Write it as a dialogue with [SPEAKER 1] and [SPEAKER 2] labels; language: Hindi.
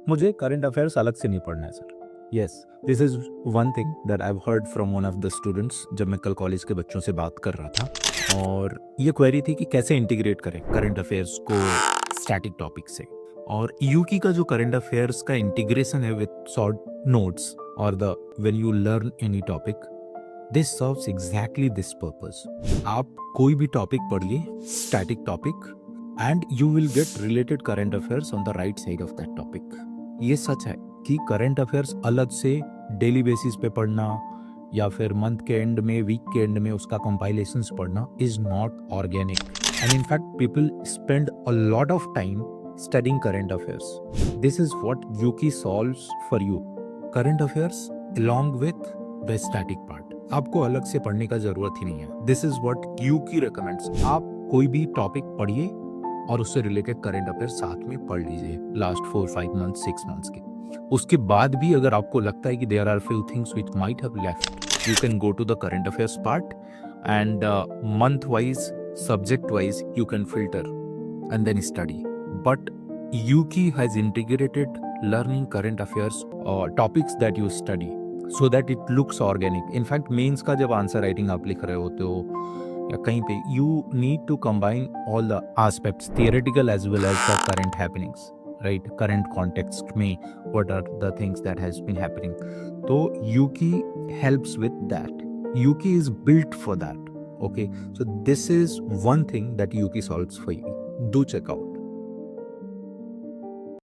[SPEAKER 1] मुझे करंट अफेयर्स अलग से नहीं पढ़ना है sir. Yes, this is one thing that I have heard from one of the students जब मैं कल कॉलेज के बच्चों से बात कर रहा था, और ये क्वेरी थी कि कैसे इंटीग्रेट करें करंट अफेयर्स को स्टैटिक टॉपिक से। और यूकी का जो करंट अफेयर्स का इंटीग्रेशन है विद शॉर्ट नोट्स और the when you learn any topic, this serves exactly this purpose. आप कोई भी टॉपिक पढ़िए, static topic, and you will get related current affairs on the right side of that topic. ये सच है कि करंट अफेयर्स अलग से डेली बेसिस पे पढ़ना या फिर मंथ के एंड में, वीक के एंड में उसका कंपाइलेशंस पढ़ना is not organic, and in fact people spend a lot of time studying current affairs. This is what Yuki solves for you. Current affairs along with the static part. आपको अलग से पढ़ने का जरूरत ही नहीं है. This is what Yuki recommends. आप कोई भी टॉपिक पढ़िए और उससे रिलेटेड करंट अफेयर्स साथ में पढ़ लीजिए लास्ट 4-5 मंथ्स 6 मंथ्स के. उसके बाद भी अगर आपको लगता है कि there are few things which might have left, you can go to the current affairs part and month wise, subject wise you can filter and then study. But Yuki has integrated learning current affairs topics that you study so that it looks organic. In fact, mains का जब आंसर राइटिंग आप लिख रहे होते हो या कहीं पे, you need to combine all the aspects, theoretical as well as the current happenings, right? Current context में what are the things that has been happening. तो Yuki helps with that. Yuki is built for that. Okay, so this is one thing that Yuki solves for you. Do check out.